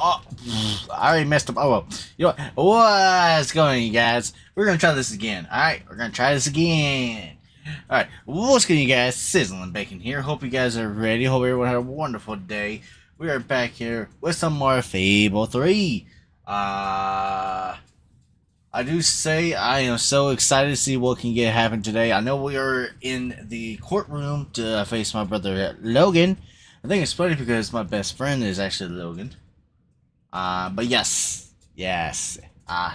Oh, I already messed up. Oh well. You know what? What's going on, you guys? We're gonna try this again. Alright, we're gonna try this again. Alright, what's going on, you guys? Sizzling Bacon here. Hope you guys are ready. Hope everyone had a wonderful day. We are back here with some more Fable 3. I do say I am so excited to see what can get happen today. I know we are in the courtroom to face my brother Logan. I think it's funny because my best friend is actually Logan. But yes.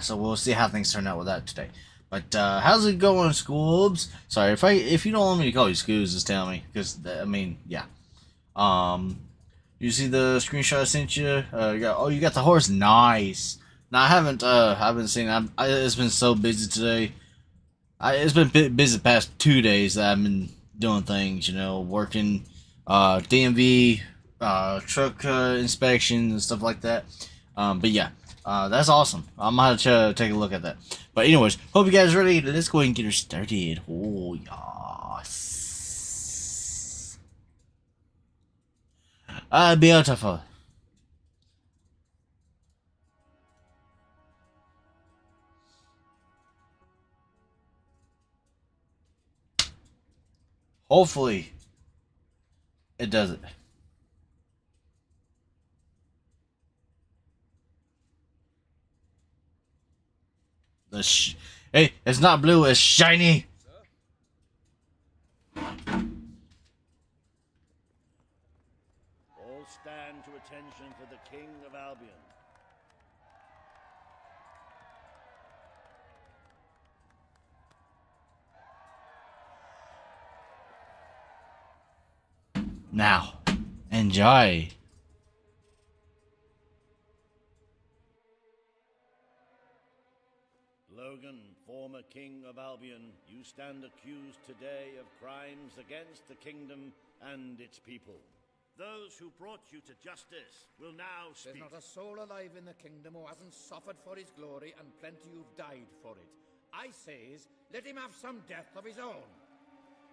So we'll see how things turn out with that today. But how's it going, Scoobs? Sorry if you don't want me to call you Scoobs, just tell me, because I mean, yeah. You see the screenshot I sent you? You got the horse. Nice. Now I haven't seen. It's been so busy today. It's been busy the past 2 days that I've been doing things. Working, DMV, truck inspections and stuff like that. But yeah, that's awesome. I'm gonna have to take a look at that. But anyways, hope you guys are ready. Let's go ahead and get her started. Oh yes. Beautiful. Hopefully, it does it. Hey, it's not blue. It's shiny. All stand to attention for the King of Albion. Now, enjoy. Logan, former King of Albion, you stand accused today of crimes against the kingdom and its people. Those who brought you to justice will now speak. There's not a soul alive in the kingdom who hasn't suffered for his glory, and plenty who've died for it. I says, let him have some death of his own.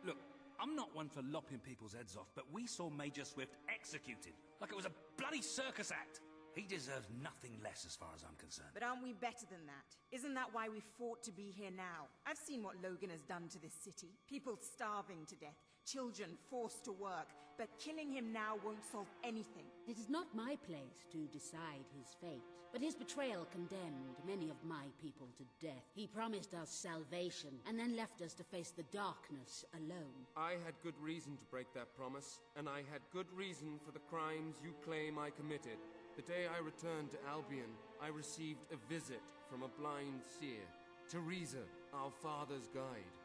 Look, I'm not one for lopping people's heads off, but we saw Major Swift executed like it was a bloody circus act. He deserves nothing less as far as I'm concerned. But aren't we better than that? Isn't that why we fought to be here now? I've seen what Logan has done to this city. People starving to death, children forced to work. But killing him now won't solve anything. It is not my place to decide his fate, but his betrayal condemned many of my people to death. He promised us salvation, and then left us to face the darkness alone. I had good reason to break that promise, and I had good reason for the crimes you claim I committed. The day I returned to Albion, I received a visit from a blind seer, Teresa, our father's guide.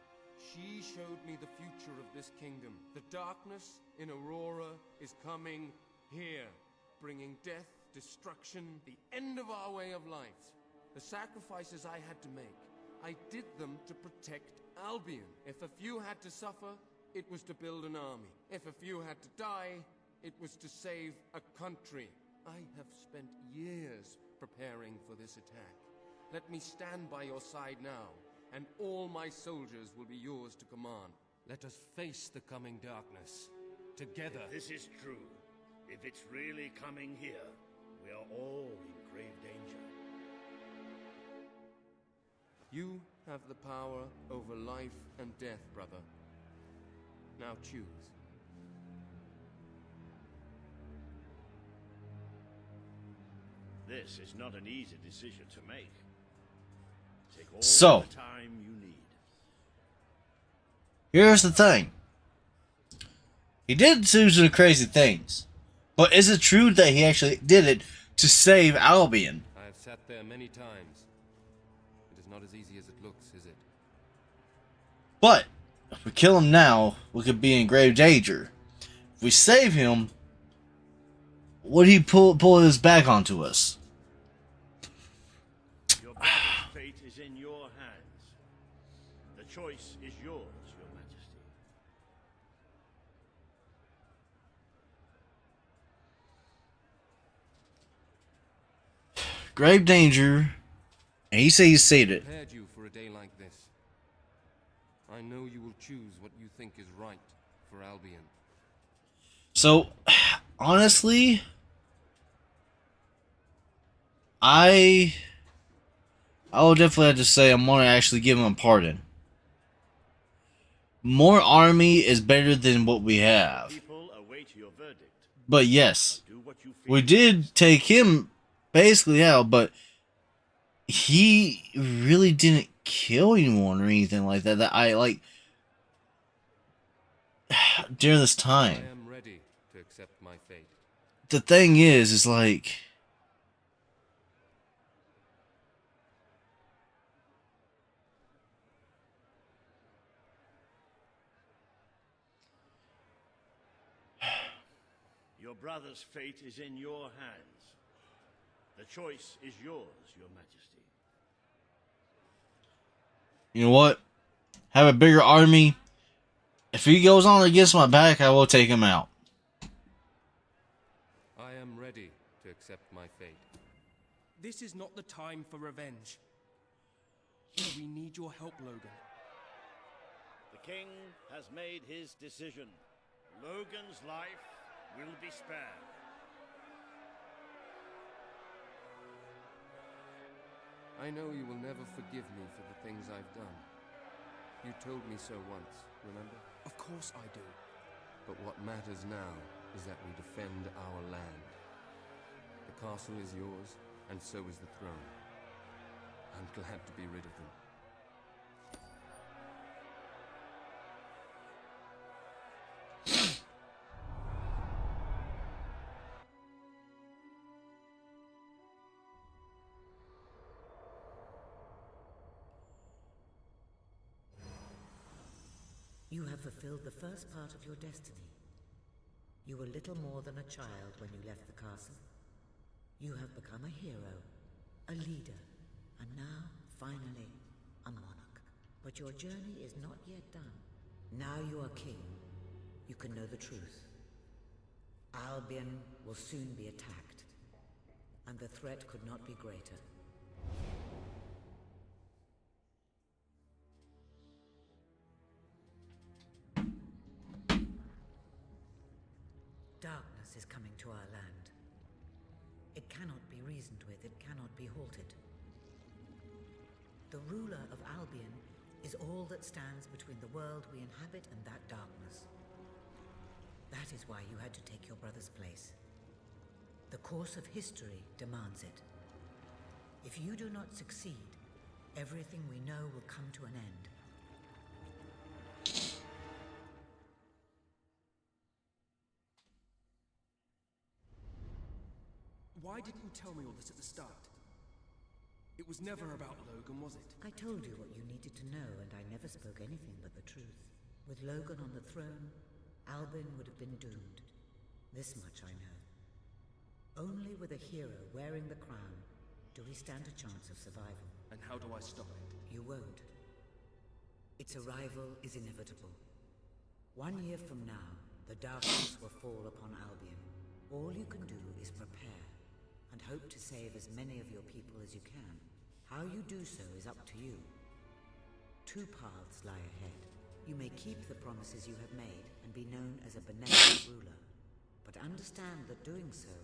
She showed me the future of this kingdom. The darkness in Aurora is coming here, bringing death, destruction, the end of our way of life. The sacrifices I had to make, I did them to protect Albion. If a few had to suffer, it was to build an army. If a few had to die, it was to save a country. I have spent years preparing for this attack. Let me stand by your side now, and all my soldiers will be yours to command. Let us face the coming darkness, together. If this is true, if it's really coming here, we are all in grave danger. You have the power over life and death, brother. Now choose. This is not an easy decision to make. Take all So, the time you need. here's the thing. He did do some crazy things. But is it true that he actually did it to save Albion? I have sat there many times. It is not as easy as it looks, is it? But if we kill him now, we could be in grave danger. If we save him, would he pull his back onto us? Your brother's fate is in your hands. The choice is yours, Your Majesty. Grave danger. And he said he saved it. Prepared you for a day like this. I know you will choose what you think is right for Albion. So, honestly, I will definitely have to say I'm gonna actually give him a pardon. More army is better than what we have. People await your verdict. But yes, Do what you feel we is did best. take him basically out, but he really didn't kill anyone or anything like that. That I like during this I time. am ready to accept my fate. The thing is like Your brother's fate is in your hands. The choice is yours, Your Majesty. you know what? Have a bigger army. If he goes on against my back, I will take him out. I am ready to accept my fate. This is not the time for revenge. We need your help, Logan. The king has made his decision. Logan's life will be spared. I know you will never forgive me for the things I've done. You told me so once, remember? Of course I do. But what matters now is that we defend our land. The castle is yours, and so is the throne. I'm glad to be rid of them. You have fulfilled the first part of your destiny. You were little more than a child when you left the castle. You have become a hero, a leader, and now, finally, a monarch. But your journey is not yet done. Now you are king. You can know the truth. Albion will soon be attacked, and the threat could not be greater. Darkness is coming to our land. It cannot be reasoned with, it cannot be halted. The ruler of Albion is all that stands between the world we inhabit and that darkness. That is why you had to take your brother's place. The course of history demands it. If you do not succeed, everything we know will come to an end. Why didn't you tell me all this at the start? It was never about Logan, was it? I told you what you needed to know, and I never spoke anything but the truth. With Logan on the throne, Albion would have been doomed. This much I know. Only with a hero wearing the crown do we stand a chance of survival. And how do I stop it? You won't. Its arrival is inevitable. 1 year from now, the darkness will fall upon Albion. All you can do is prepare, and hope to save as many of your people as you can. How you do so is up to you. Two paths lie ahead. You may keep the promises you have made and be known as a benevolent ruler, but understand that doing so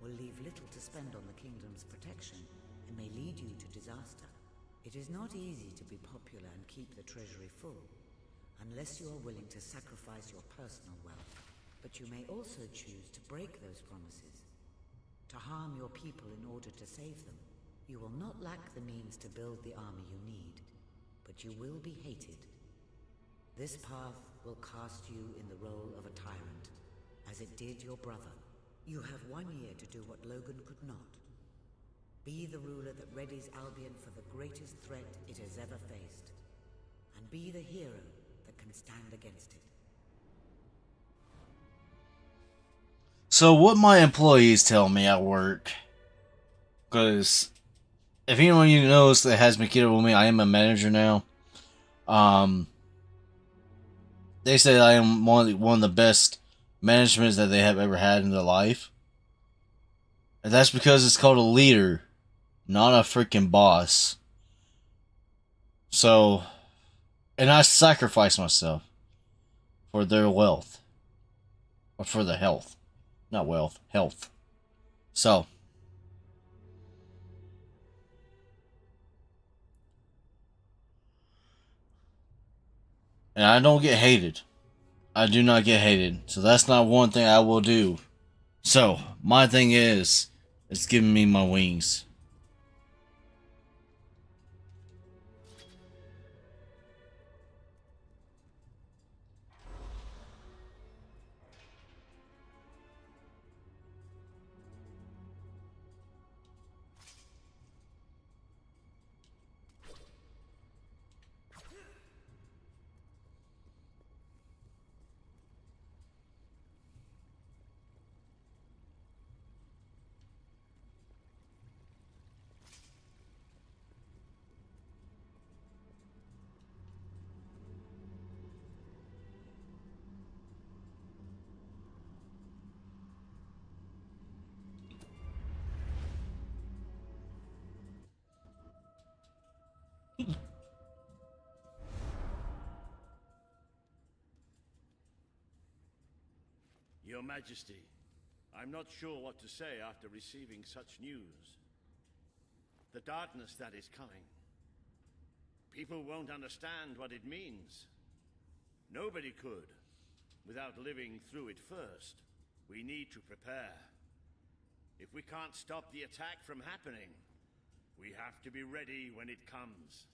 will leave little to spend on the kingdom's protection and may lead you to disaster. It is not easy to be popular and keep the treasury full, unless you are willing to sacrifice your personal wealth. But you may also choose to break those promises, to harm your people in order to save them. You will not lack the means to build the army you need, but you will be hated. This path will cast you in the role of a tyrant, as it did your brother. You have 1 year to do what Logan could not. Be the ruler that readies Albion for the greatest threat it has ever faced, and be the hero that can stand against it. So what my employees tell me at work, because if anyone you knows that has Makita with me, I am a manager now. They say I am one of the best managements that they have ever had in their life. And that's because it's called a leader, not a freaking boss. So, and I sacrifice myself for their wealth. Or for their health. Not wealth, health. So, And I don't get hated. I do not get hated. So that's not one thing I will do. So, my thing is, it's giving me my wings. Your Majesty, I'm not sure what to say after receiving such news. The darkness that is coming. People won't understand what it means. Nobody could, without living through it first. We need to prepare. If we can't stop the attack from happening, we have to be ready when it comes.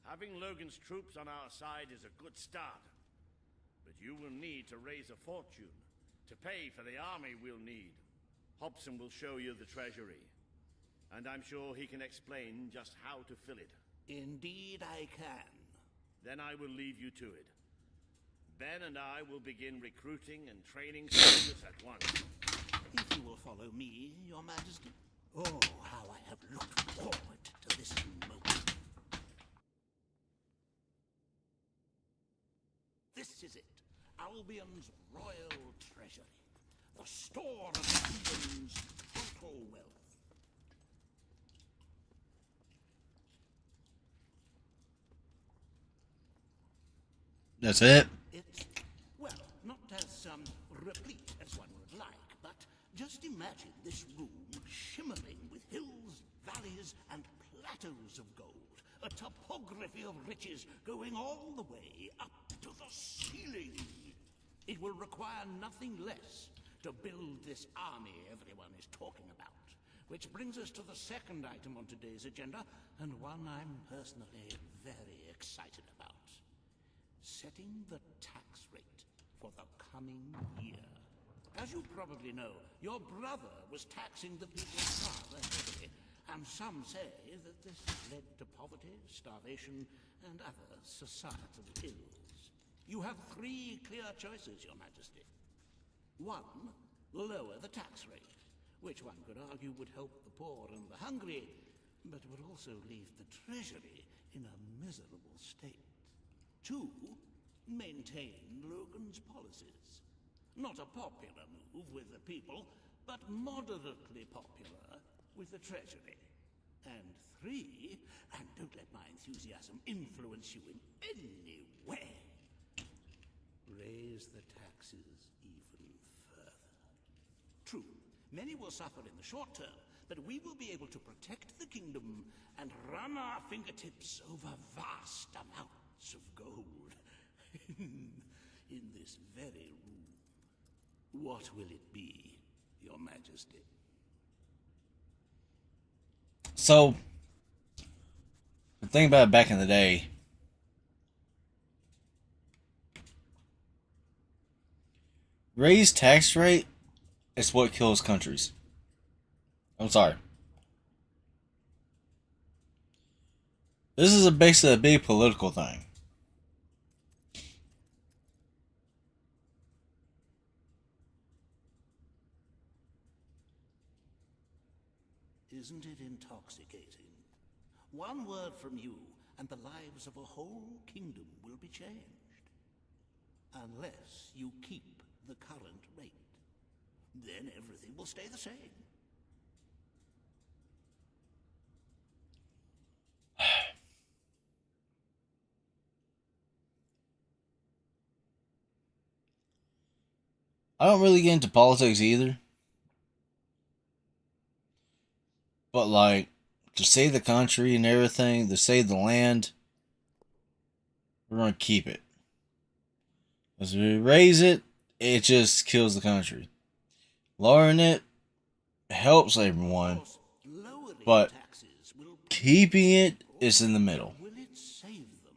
Having Logan's troops on our side is a good start, but you will need to raise a fortune to pay for the army we'll need. Hobson will show you the treasury, and I'm sure he can explain just how to fill it. Indeed I can. Then I will leave you to it. Ben and I will begin recruiting and training soldiers at once. If you will follow me, Your Majesty. Oh, how I have looked forward to this moment. This is it. Albion's royal treasury. The store of the kingdom's total wealth. That's it. It's, well, not as replete as one would like, but just imagine this room shimmering with hills, valleys, and plateaus of gold. A topography of riches going all the way up to the ceiling. It will require nothing less to build this army everyone is talking about. Which brings us to the second item on today's agenda, and one I'm personally very excited about. Setting the tax rate for the coming year. As you probably know, your brother was taxing the people rather heavily, and some say that this led to poverty, starvation, and other societal ills. You have three clear choices, Your Majesty. One, lower the tax rate, which one could argue would help the poor and the hungry, but would also leave the treasury in a miserable state. Two, maintain Logan's policies. Not a popular move with the people, but moderately popular with the treasury. And three, and don't let my enthusiasm influence you in any way, raise the taxes even further. True, many will suffer in the short term, but we will be able to protect the kingdom and run our fingertips over vast amounts of gold in this very room. What will it be, Your Majesty? So, the thing about it back in the day, raised tax rate is what kills countries. I'm sorry. This is basically a big political thing. Isn't it intoxicating? One word from you, and the lives of a whole kingdom will be changed. Unless you keep the current rate. Then everything will stay the same. I don't really get into politics either. But, like, to save the country and everything, to save the land, we're going to keep it. As we raise it, it just kills the country. Lowering it helps everyone, Lowering but taxes will keeping it is in the middle. will it save them?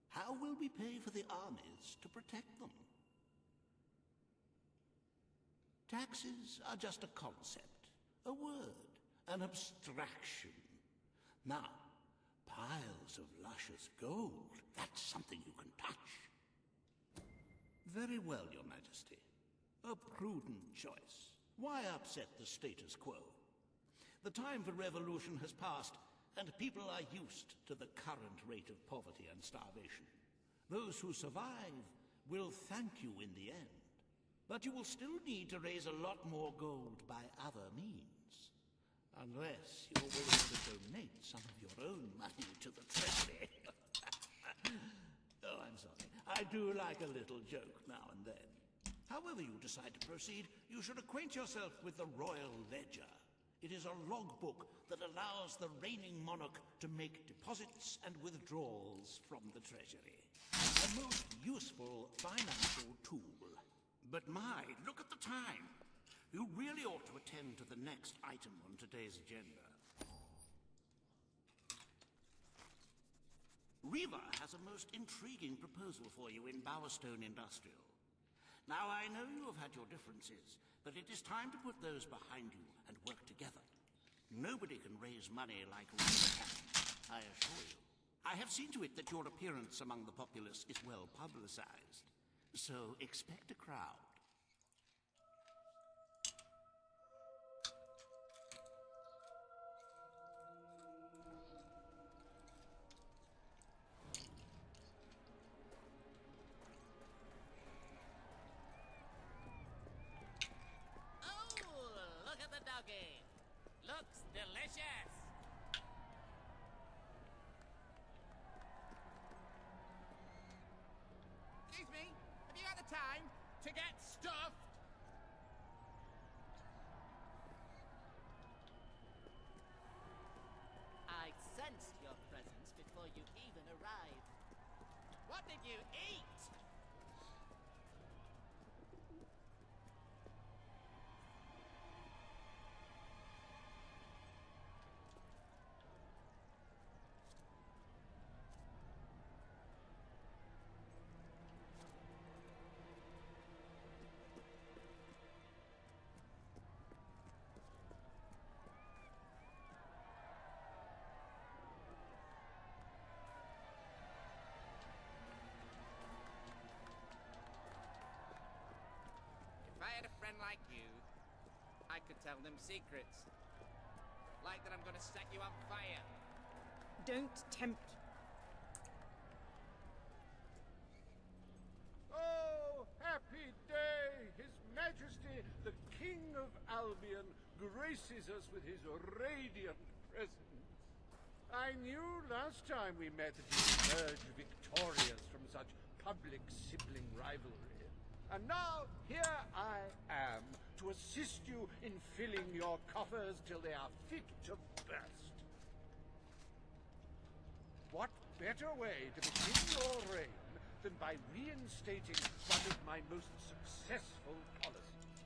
How will we pay for the armies to protect them? Taxes are just a concept, a word, an abstraction. Now, piles of luscious gold, that's something you can touch. Very well, Your Majesty. A prudent choice. Why upset the status quo? The time for revolution has passed, and people are used to the current rate of poverty and starvation. Those who survive will thank you in the end. But you will still need to raise a lot more gold by other means. Unless you're willing to donate some of your own money to the treasury. Oh, I'm sorry. I do like a little joke now and then. However you decide to proceed, you should acquaint yourself with the Royal Ledger. It is a logbook that allows the reigning monarch to make deposits and withdrawals from the treasury. A most useful financial tool. But my, look at the time. You really ought to attend to the next item on today's agenda. Reva has a most intriguing proposal for you in Bowerstone Industrial. Now, I know you have had your differences, but it is time to put those behind you and work together. Nobody can raise money like Reva can, I assure you. I have seen to it that your appearance among the populace is well publicized. So expect a crowd. Looks delicious. Excuse me, have you got the time to get stuffed? I sensed your presence before you even arrived. What did you eat? If I had a friend like you, I could tell them secrets. Like that I'm gonna set you on fire. Don't tempt. Oh, happy day! His Majesty, the King of Albion, graces us with his radiant presence. I knew last time we met that he would emerge victorious from such public sibling rivalry. And now, here I am, to assist you in filling your coffers till they are fit to burst. What better way to begin your reign than by reinstating one of my most successful policies?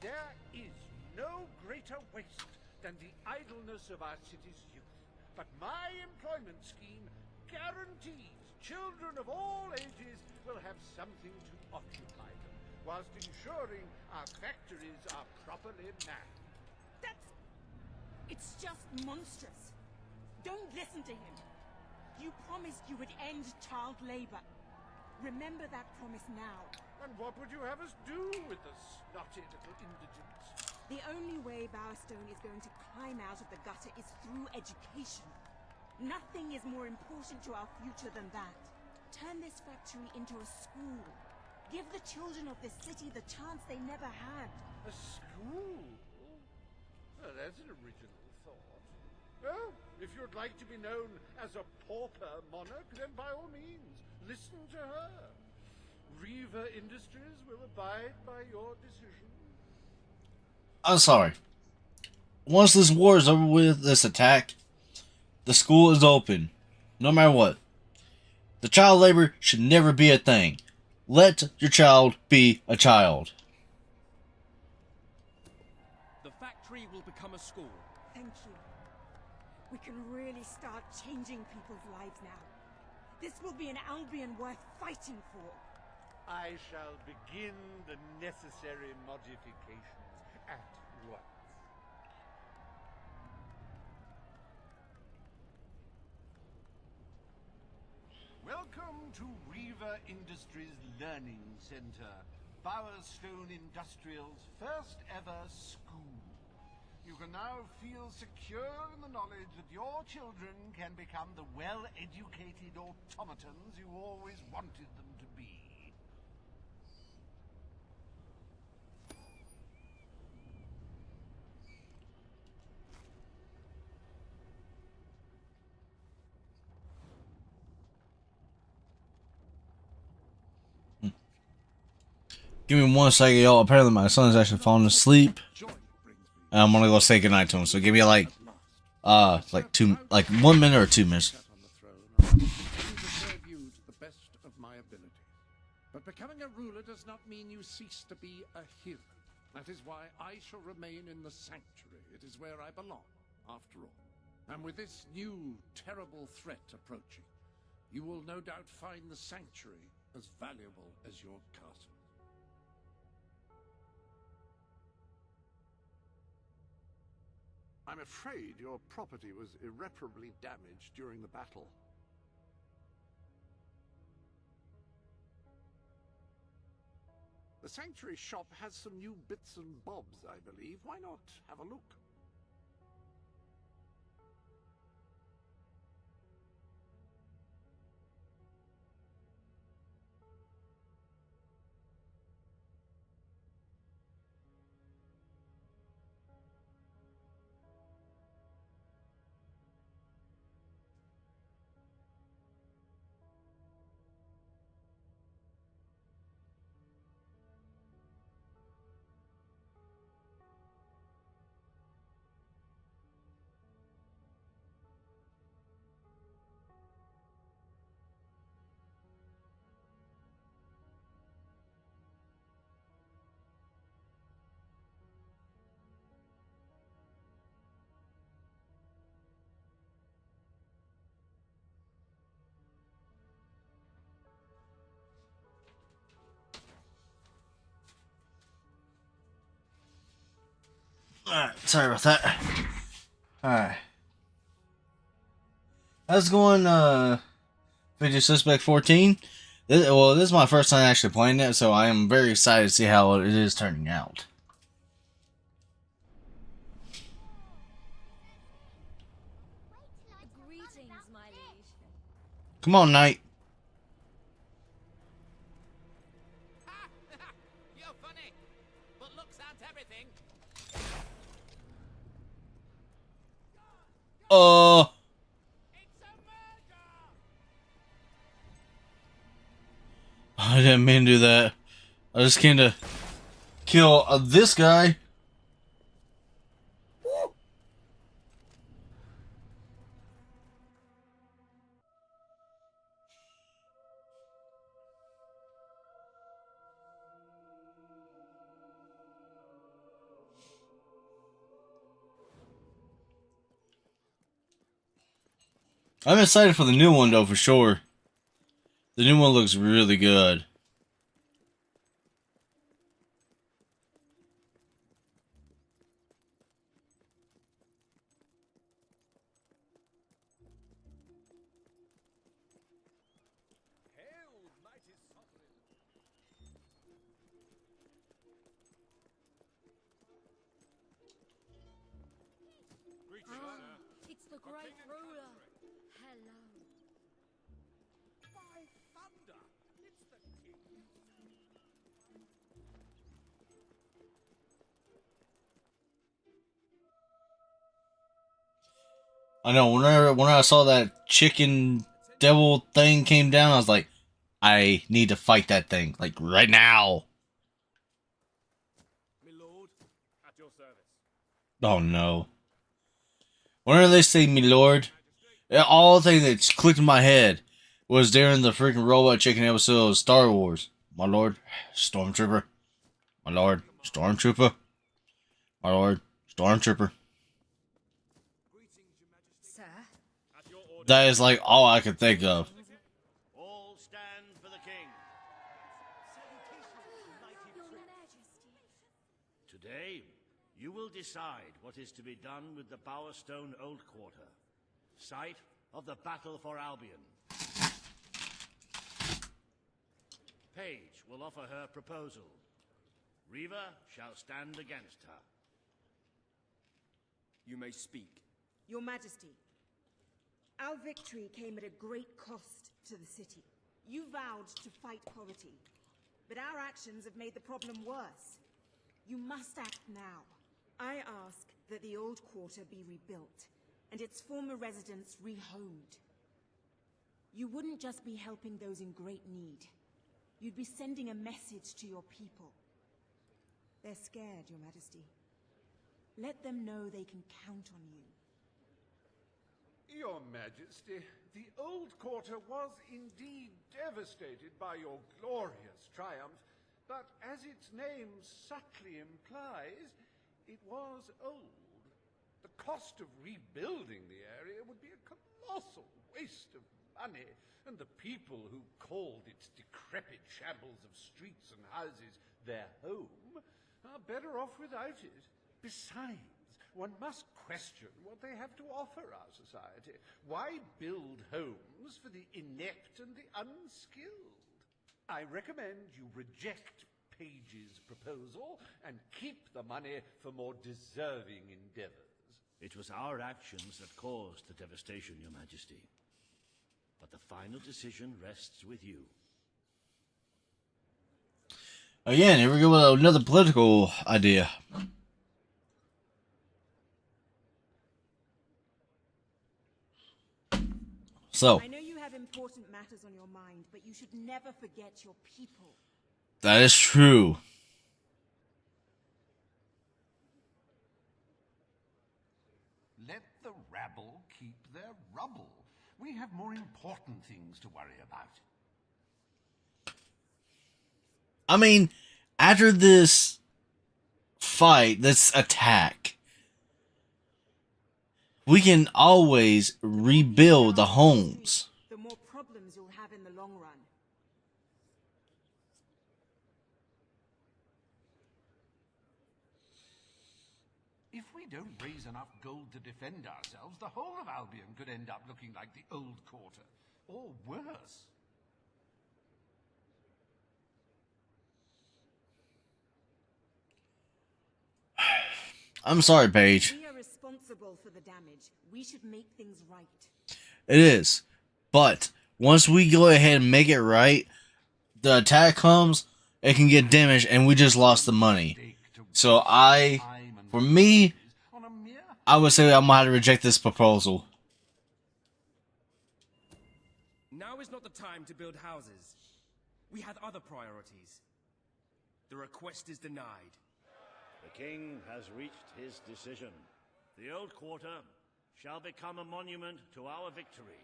There is no greater waste than the idleness of our city's youth, but my employment scheme guarantees children of all ages will have something to occupy them, whilst ensuring our factories are properly manned. It's just monstrous. Don't listen to him. You promised you would end child labor. Remember that promise now. And what would you have us do with the snotty little indigents? The only way Bowerstone is going to climb out of the gutter is through education. Nothing is more important to our future than that. Turn this factory into a school. Give the children of this city the chance they never had. A school? Well, that's an original thought. Well, if you'd like to be known as a pauper monarch, then by all means, listen to her. Reva Industries will abide by your decision. I'm sorry. Once this war is over with, this attack, the school is open. No matter what. The child labor should never be a thing. Let your child be a child. The factory will become a school. Thank you. We can really start changing people's lives now. This will be an Albion worth fighting for. I shall begin the necessary modifications at once. Welcome to Reaver Industries Learning Center, Bowerstone Industrial's first ever school. You can now feel secure in the knowledge that your children can become the well-educated automatons you always wanted them to be. Give me 1 second, y'all. Apparently my son's actually falling asleep. And I'm gonna go say goodnight to him. So give me like 1 minute or 2 minutes. But becoming a ruler does not mean you cease to be a hero. That is why I shall remain in the sanctuary. It is where I belong, after all. And with this new, terrible threat approaching, you will no doubt find the sanctuary as valuable as your castle. I'm afraid your property was irreparably damaged during the battle. The Sanctuary shop has some new bits and bobs, I believe. Why not have a look? Alright, sorry about that. Alright. How's it going, Video Suspect 14? This is my first time actually playing it, so I am very excited to see how it is turning out. Greetings, my liege. Come on, Knight. You're funny, but looks aren't everything. I didn't mean to do that. I just came to kill this guy. I'm excited for the new one though, for sure. The new one looks really good. It's the great ruler. Hello. By thunder! It's the king. I know, when I saw that chicken devil thing came down, I was like, I need to fight that thing, like, right now. My lord, at your service. Oh no. Whenever they say me lord, all the thing that clicked in my head was during the freaking Robot Chicken episode of Star Wars. My lord, stormtrooper. My lord, stormtrooper. My lord, stormtrooper. Sir? That is like all I could think of. All stand for the king. Your Majesty. Today, you will decide what is to be done with the Bowerstone Old Quarter, site of the Battle for Albion. Paige will offer her proposal. Reva shall stand against her. You may speak. Your Majesty, our victory came at a great cost to the city. You vowed to fight poverty, but our actions have made the problem worse. You must act now. I ask that the old quarter be rebuilt, and its former residents rehomed. You wouldn't just be helping those in great need. You'd be sending a message to your people. They're scared, Your Majesty. Let them know they can count on you. Your Majesty, the old quarter was indeed devastated by your glorious triumph, but as its name subtly implies, it was old. The cost of rebuilding the area would be a colossal waste of money, and the people who called its decrepit shambles of streets and houses their home are better off without it. Besides, one must question what they have to offer our society. Why build homes for the inept and the unskilled? I recommend you reject Paige's proposal and keep the money for more deserving endeavors. It was our actions that caused the devastation, Your Majesty. But the final decision rests with you. Again, here we go with another political idea. So, I know you have important matters on your mind, but you should never forget your people. that is true. Let the rabble keep their rubble. We have more important things to worry about. I mean, after this fight, this attack, we can always rebuild the homes. The more problems you'll have in the long run. If we don't raise enough gold to defend ourselves, the whole of Albion could end up looking like the old quarter. Or worse. I'm sorry, Paige. We are responsible for the damage. We should make things right. It is. But once we go ahead and make it right, the attack comes, it can get damaged, and we just lost the money. So for me, I would say I'm going to have to reject this proposal. Now is not the time to build houses. We had other priorities. The request is denied. The king has reached his decision. The old quarter shall become a monument to our victory,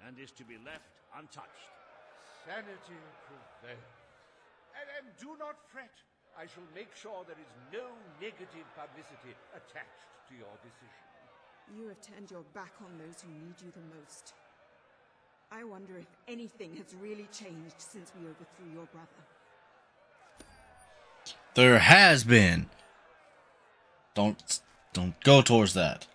and is to be left untouched. Sanity prevails. And do not fret. I shall make sure there is no negative publicity attached to your decision. You have turned your back on those who need you the most. I wonder if anything has really changed since we overthrew your brother. There has been. Don't go towards that.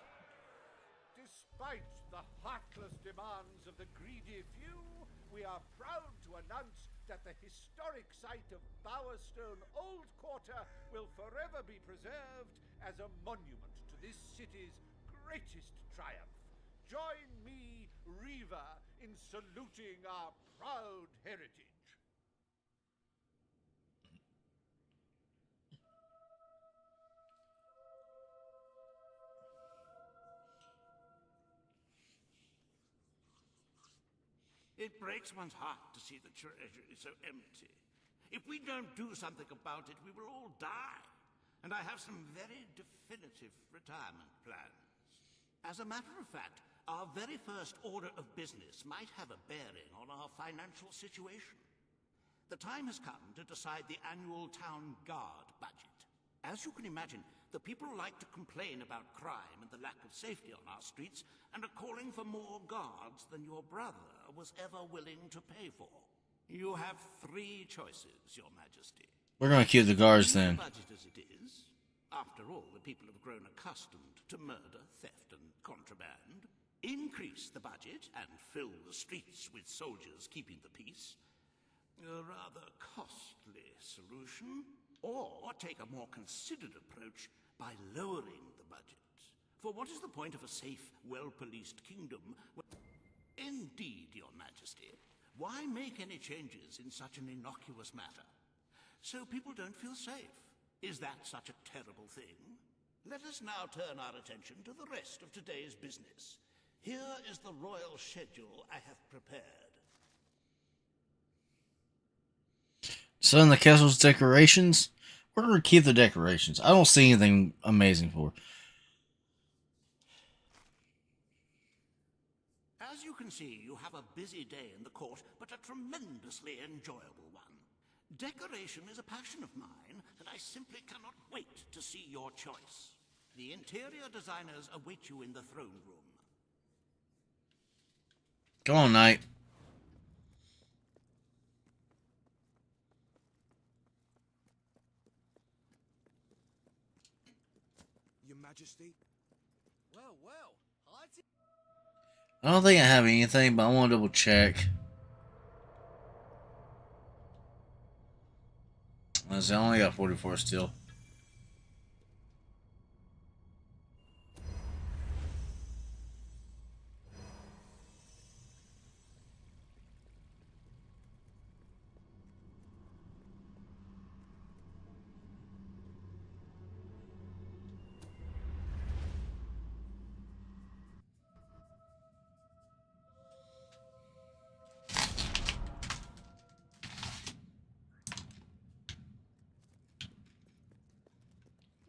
Despite the heartless demands of the greedy few, we are proud to announce that the historic site of Bowerstone Old Quarter will forever be preserved as a monument to this city's greatest triumph. Join me, Reva, in saluting our proud heritage. It breaks one's heart to see the treasury so empty. If we don't do something about it, we will all die. And I have some very definitive retirement plans. As a matter of fact, our very first order of business might have a bearing on our financial situation. The time has come to decide the annual town guard budget. As you can imagine, the people like to complain about crime and the lack of safety on our streets, and are calling for more guards than your brother was ever willing to pay for. You have 3 choices, Your Majesty. We're gonna keep the guards then. Budget as it is. After all, the people have grown accustomed to murder, theft, and contraband. Increase the budget and fill the streets with soldiers keeping the peace. A rather costly solution. Or take a more considered approach by lowering the budget. For what is the point of a safe, well-policed kingdom? Indeed, Your Majesty. Why make any changes in such an innocuous matter? So people don't feel safe. Is that such a terrible thing? Let us now turn our attention to the rest of today's business. Here is the royal schedule I have prepared. So in the castle's decorations, we're gonna keep the decorations. I don't see anything amazing for it. As you can see, you have a busy day in the court, but a tremendously enjoyable one. Decoration is a passion of mine, and I simply cannot wait to see your choice. The interior designers await you in the throne room. Come on, Knight. Your Majesty? Well, I don't think I have anything, but I want to double check. I only got 44 still.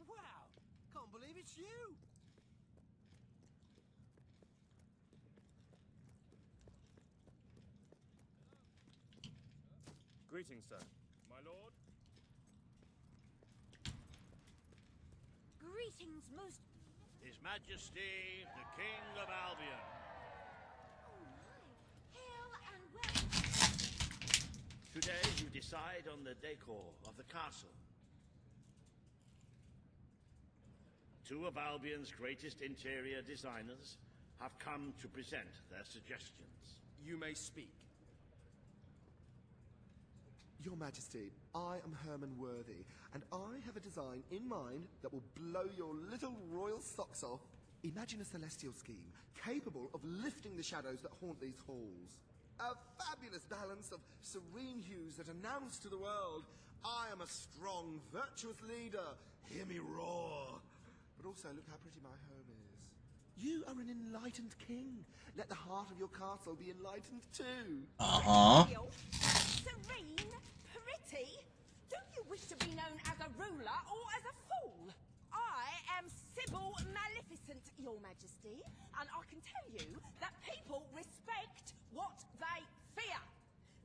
wow! Can't believe it's you! Greetings, sir. My lord? Greetings, most... His Majesty, the King of Albion. Oh my. Hail and well... Today you decide on the decor of the castle. 2 of Albion's greatest interior designers have come to present their suggestions. You may speak. Your Majesty, I am Herman Worthy, and I have a design in mind that will blow your little royal socks off. Imagine a celestial scheme capable of lifting the shadows that haunt these halls. A fabulous balance of serene hues that announce to the world, I am a strong, virtuous leader. Hear me roar. But also, look how pretty my home is. You are an enlightened king. Let the heart of your castle be enlightened too. Uh-huh. Serene? Pretty? Don't you wish to be known as a ruler or as a fool? I am Sybil Maleficent, Your Majesty, and I can tell you that people respect what they fear.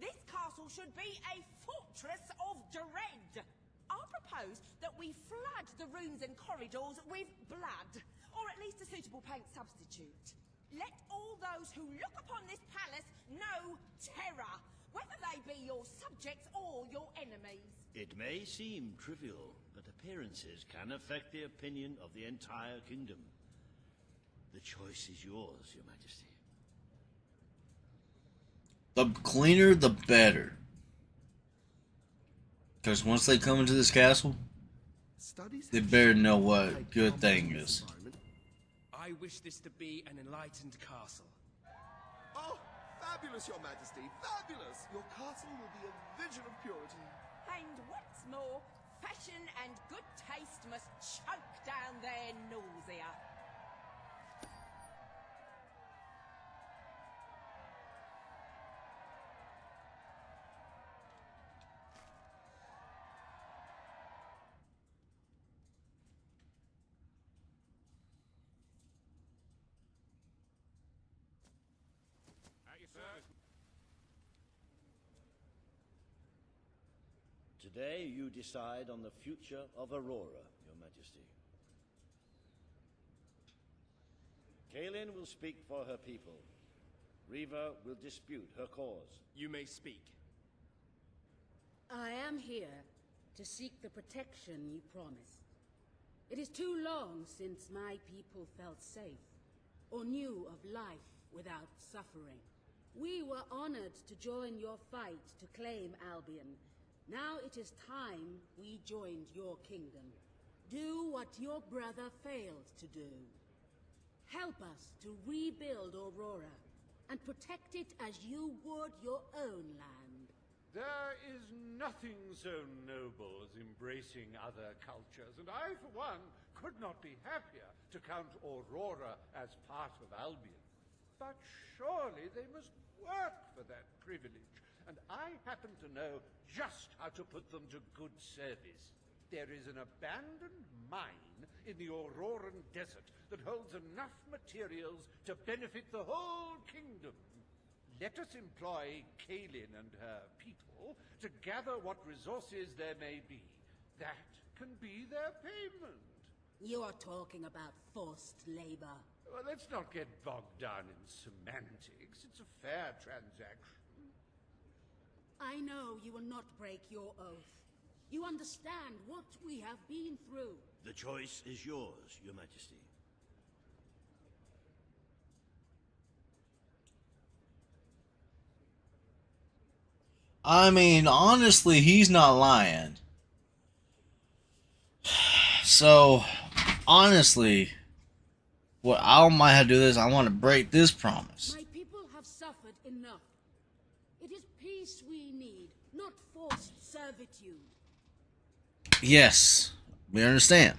This castle should be a fortress of dread. I propose that we flood the rooms and corridors with blood, or at least a suitable paint substitute. Let all those who look upon this palace know terror, whether they be your subjects or your enemies. It may seem trivial, but appearances can affect the opinion of the entire kingdom. The choice is yours, Your Majesty. The cleaner, the better. Because once they come into this castle, they better know what good thing is. I wish this to be an enlightened castle. Oh, fabulous, Your Majesty, fabulous! Your castle will be a vision of purity. And what's more, fashion and good taste must choke down their nausea. Today you decide on the future of Aurora, Your Majesty. Kaelin will speak for her people. Riva will dispute her cause. You may speak. I am here to seek the protection you promised. It is too long since my people felt safe, or knew of life without suffering. We were honored to join your fight to claim Albion. Now it is time we joined your kingdom. Do what your brother failed to do. Help us to rebuild Aurora, and protect it as you would your own land. There is nothing so noble as embracing other cultures, and I, for one, could not be happier to count Aurora as part of Albion. But surely they must work for that privilege, and I happen to know just how to put them to good service. There is an abandoned mine in the Auroran desert that holds enough materials to benefit the whole kingdom. Let us employ Kaelin and her people to gather what resources there may be. That can be their payment. You are talking about forced labor. Well, let's not get bogged down in semantics. It's a fair transaction. I know you will not break your oath. You understand what we have been through. The choice is yours, Your Majesty. I mean, honestly, he's not lying. So, honestly, what I might have to do is I want to break this promise. My people have suffered enough. It is peace we need, not forced servitude. Yes, we understand.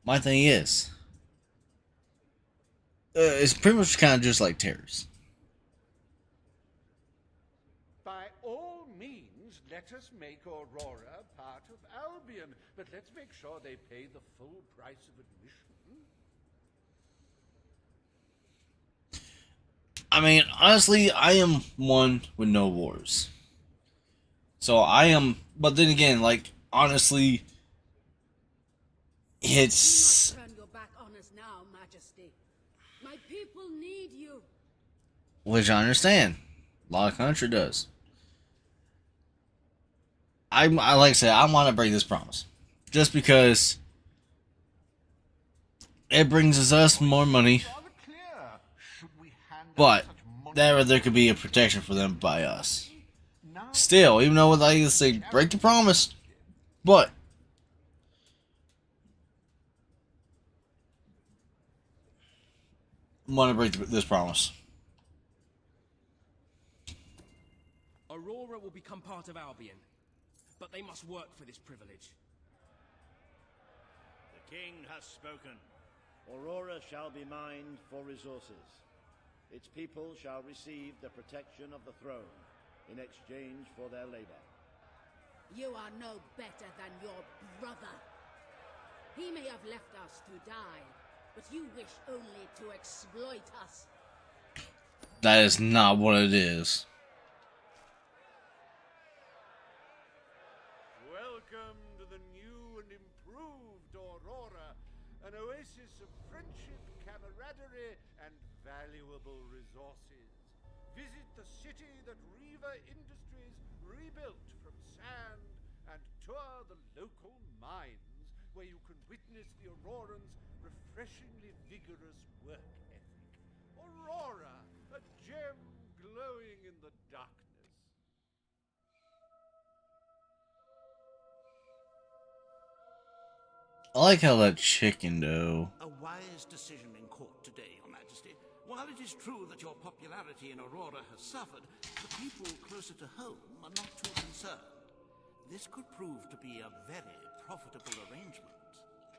My thing is, it's pretty much kind of just like terrorists. By all means, let us make Aurora part of Albion, but let's make sure they pay the full price of admission. I mean, honestly, I am one with no wars. So I am, but then again, like, honestly, it's... Do not turn your back on us now, Majesty. My people need you. Which I understand. A lot of country does. I like I said, I want to break this promise. Just because it brings us more money. But there could be a protection for them by us. Still, even though like I say, break the promise. But I want to break this promise. Aurora will become part of Albion, but they must work for this privilege. The king has spoken. Aurora shall be mined for resources. Its people shall receive the protection of the throne in exchange for their labor. You are no better than your brother. He may have left us to die, but you wish only to exploit us. That is not what it is. Welcome to the new and improved Aurora, an oasis of friendship, camaraderie, and valuable resources. Visit the city that Riva Industries rebuilt from sand and tour the local mines, where you can witness the Aurorans' refreshingly vigorous work ethic. Aurora, a gem glowing in the darkness. I like how that chicken though. A wise decision in court today, Your Majesty. While it is true that your popularity in Aurora has suffered, the people closer to home are not too concerned. This could prove to be a very profitable arrangement.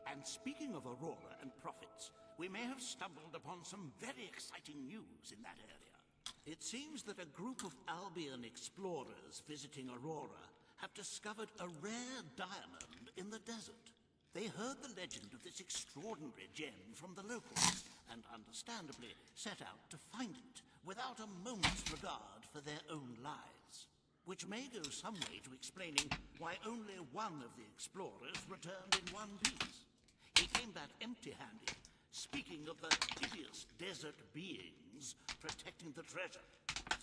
And speaking of Aurora and profits, we may have stumbled upon some very exciting news in that area. It seems that a group of Albion explorers visiting Aurora have discovered a rare diamond in the desert. They heard the legend of this extraordinary gem from the locals, and understandably set out to find it, without a moment's regard for their own lives. which may go some way to explaining why only one of the explorers returned in one piece. He came back empty-handed, speaking of the hideous desert beings protecting the treasure.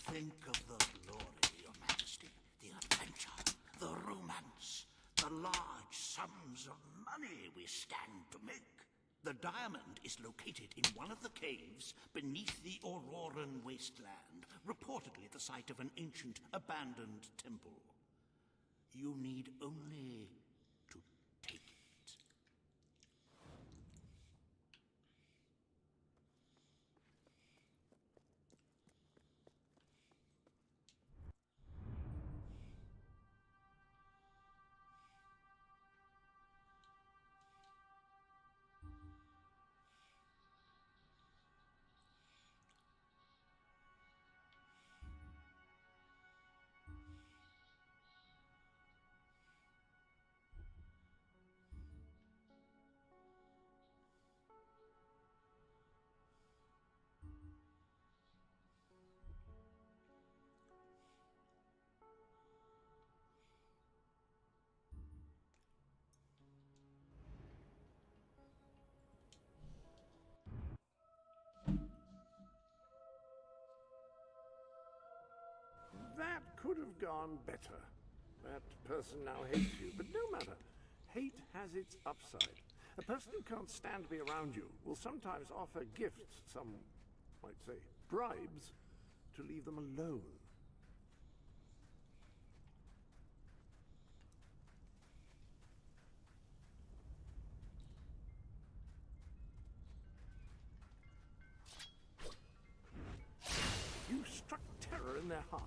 Think of the glory, Your Majesty, the adventure, the romance, the large sums of money we stand to make. The diamond is located in one of the caves beneath the Auroran wasteland, reportedly the site of an ancient, abandoned temple. You need only to take it. That could have gone better. That person now hates you, but no matter. Hate has its upside. A person who can't stand to be around you will sometimes offer gifts, some might say bribes, to leave them alone. You struck terror in their heart.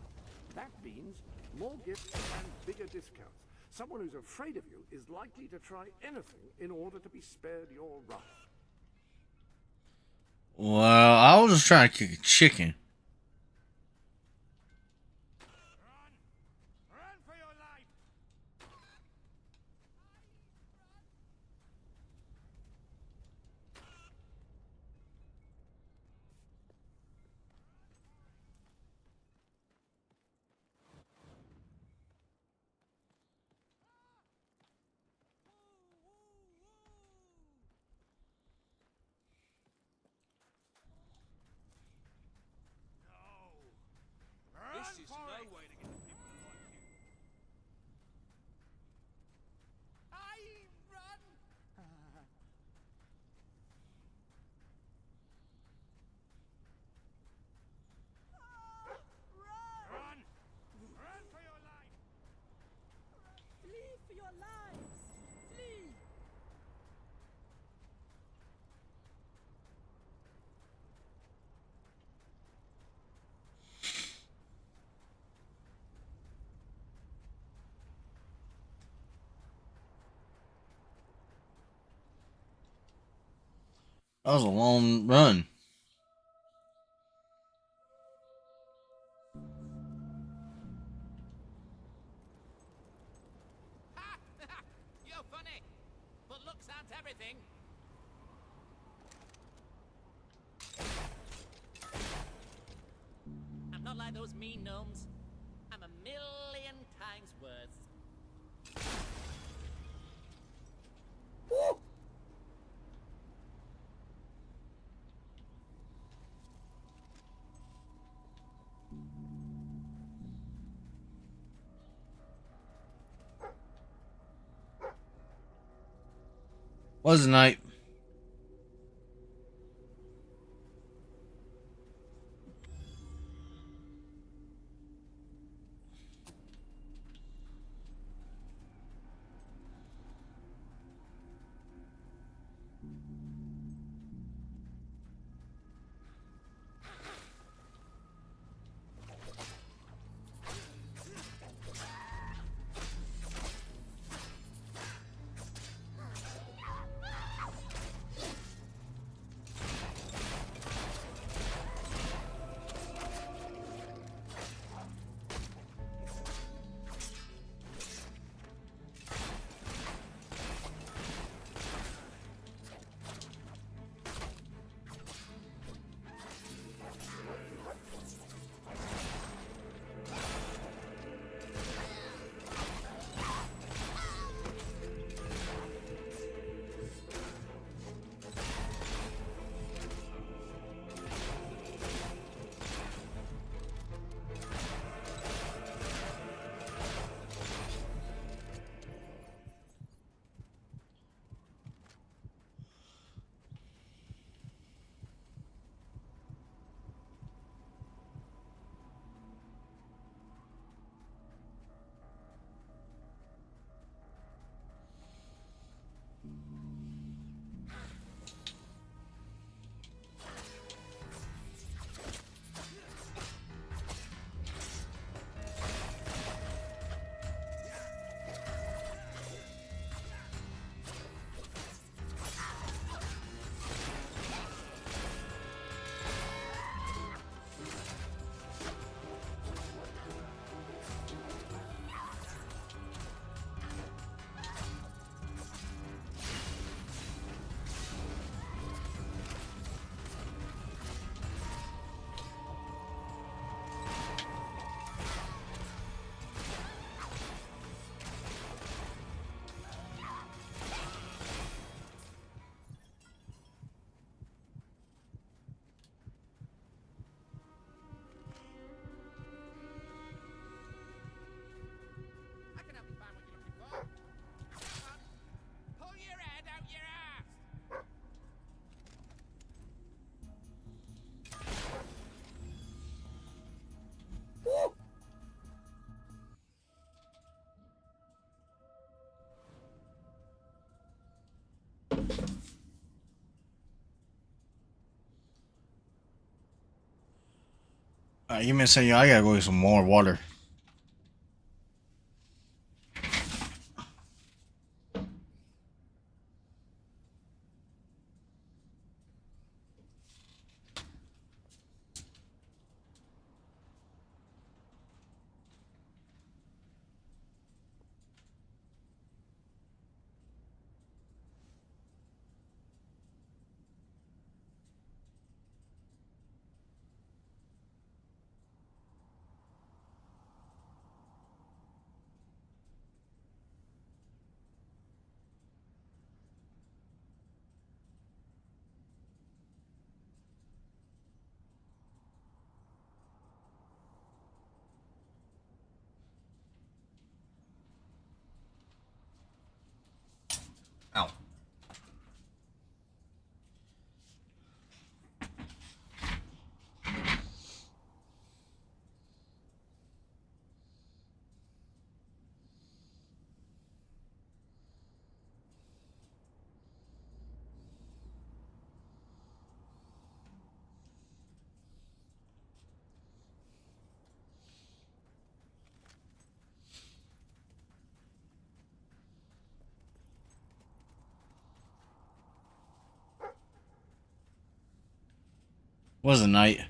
That means more gifts and bigger discounts. Someone who's afraid of you is likely to try anything in order to be spared your wrath. Well, I was just trying to kick a chicken. Run for your life! This is no way to get people like you. Run! Run for your life! Flee for your lives! Flee! That was a long run. You're funny, but looks aren't everything. I'm not like those mean gnomes. I'm a million times worse. Was the night. You mean say I gotta go get some more water. Ow. Was a night.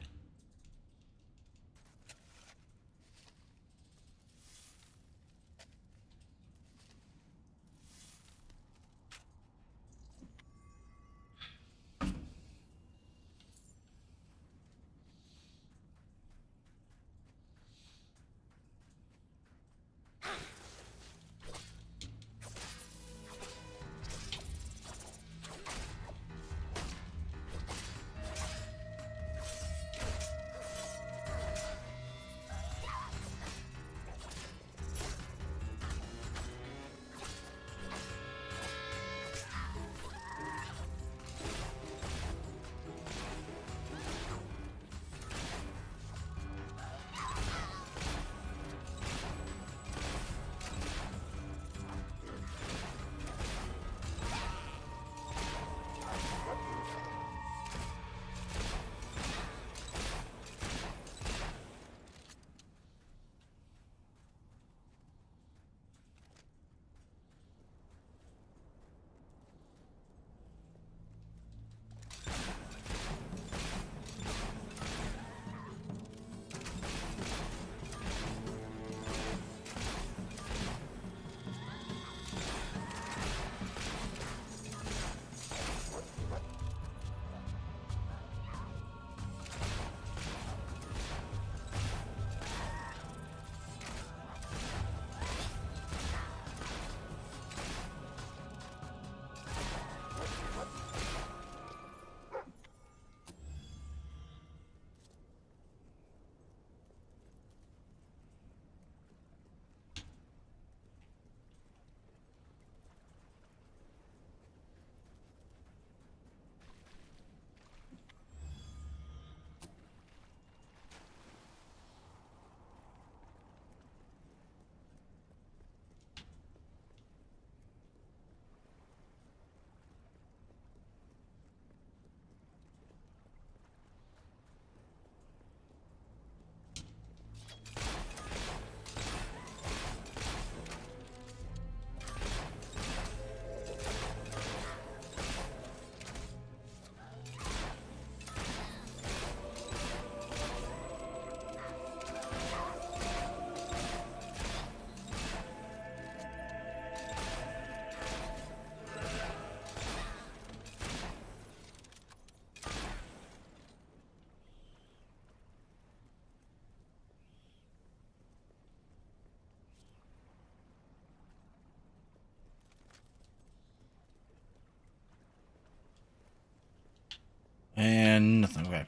And nothing. Okay.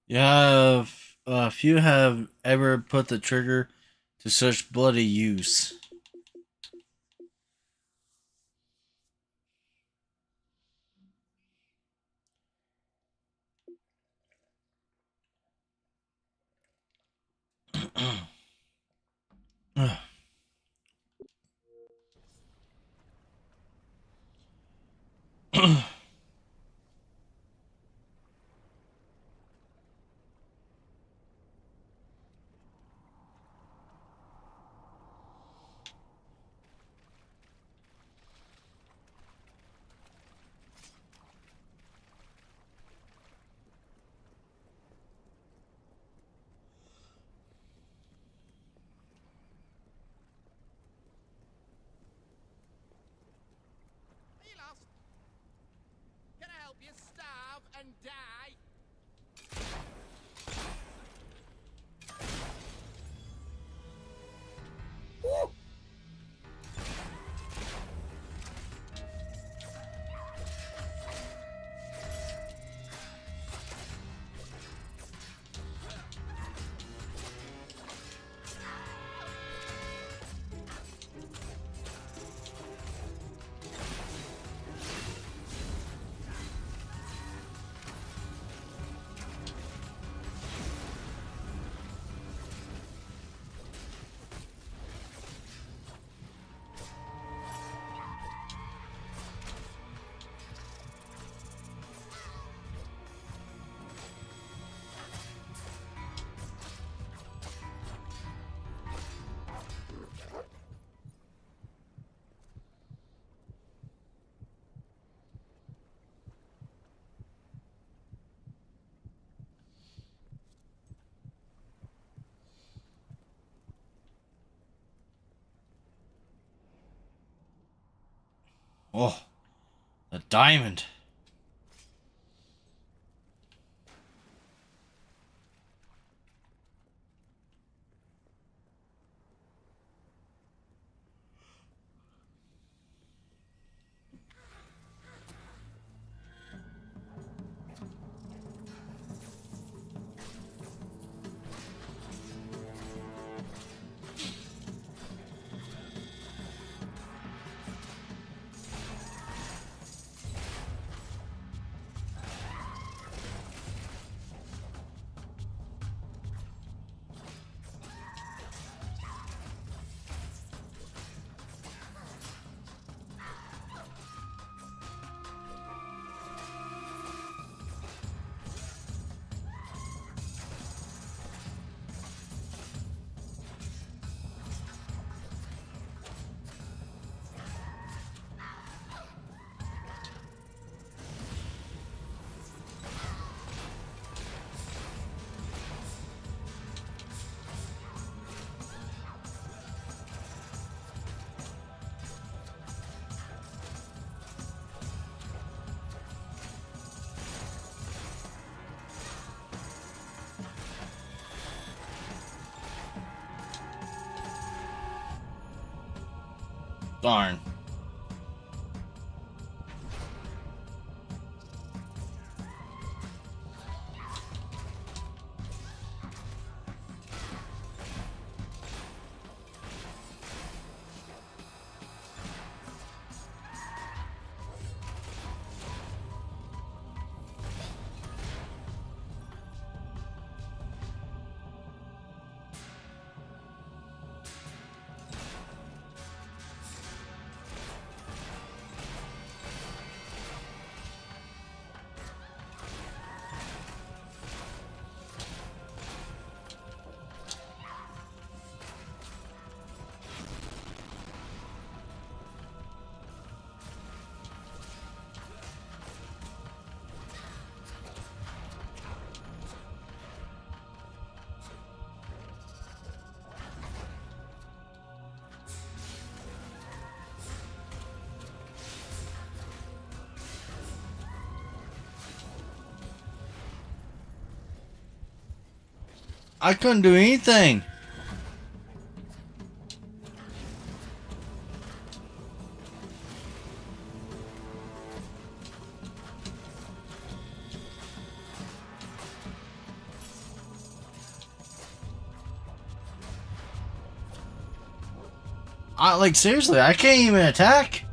You have few have ever put the trigger to such bloody use. Are you lost? Can I help you starve and die? Oh, the diamond. Darn. I couldn't do anything. Like, seriously, I can't even attack?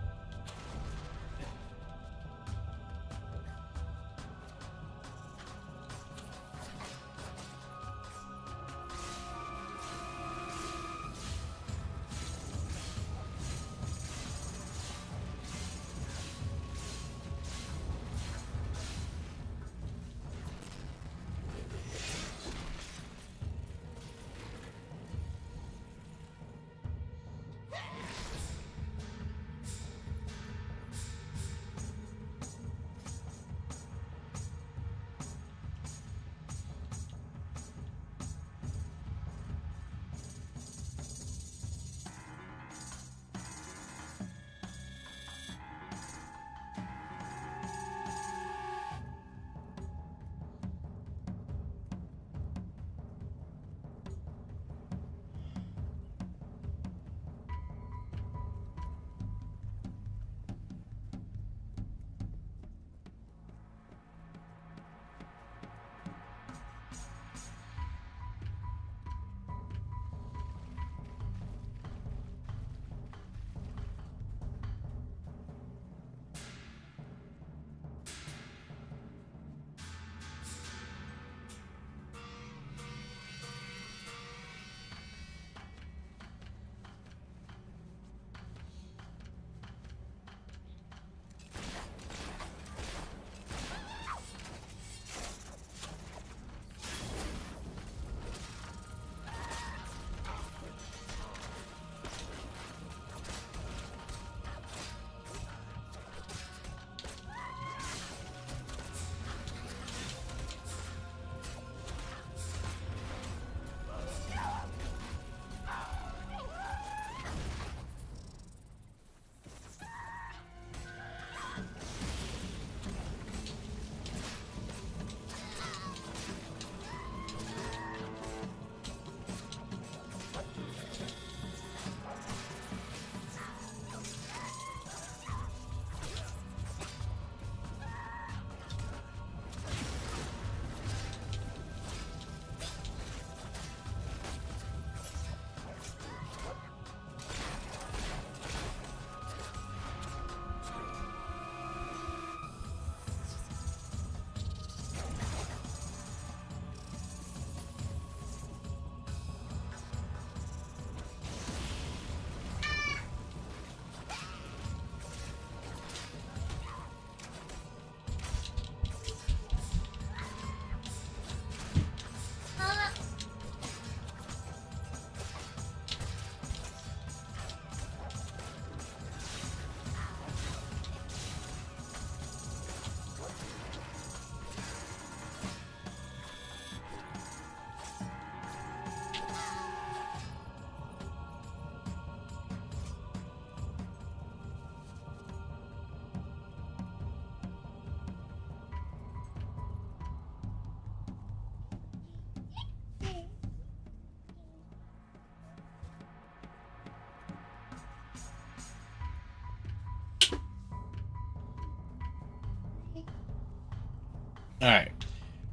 Alright.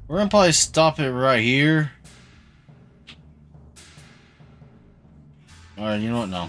We're gonna probably stop it right here. Alright, you know what? No.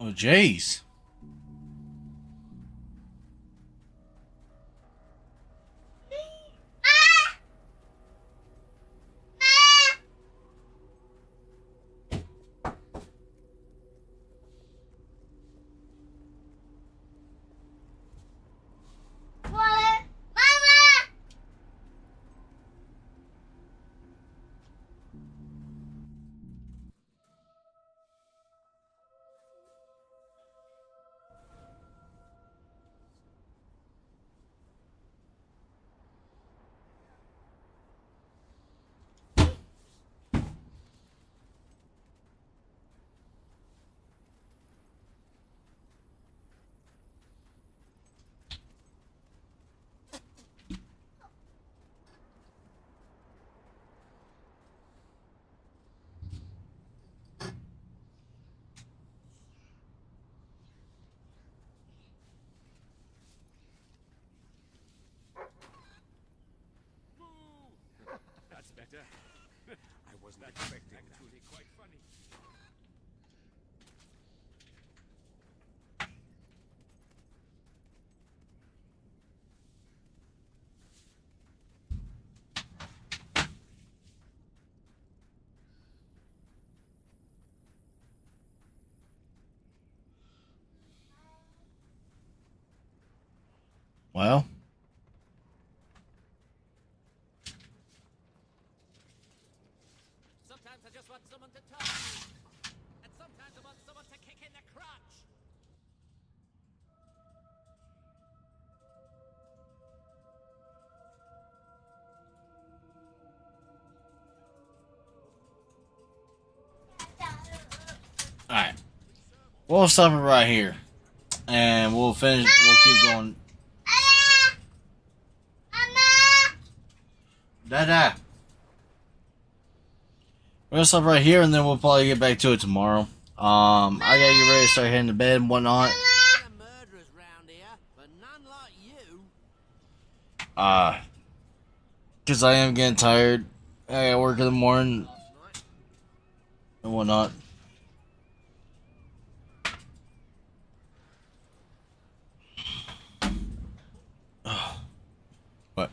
Oh, jeez. better. I wasn't expecting actually quite funny. Well, Sometimes I just want someone to talk to. And sometimes I want someone to kick in the crotch. alright. We'll stop it right here. And we'll finish. We'll keep going. Dada. We're gonna stop right here, and then we'll probably get back to it tomorrow. I gotta get ready to start heading to bed and whatnot. Murderers round here, but none like you. Cause I am getting tired. I gotta work in the morning and whatnot. But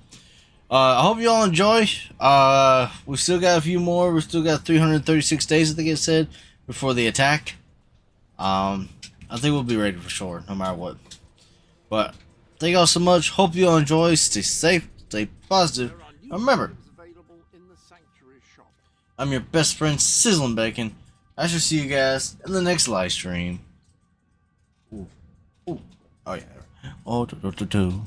I hope you all enjoy. We still got a few more. We still got 336 days, I think it said, before the attack. I think we'll be ready for sure, no matter what. But thank you all so much. Hope you all enjoy. Stay safe. Stay positive. And remember, I'm your best friend, Sizzling Bacon. I shall see you guys in the next live stream. Ooh. Ooh. Oh yeah. Oh, do.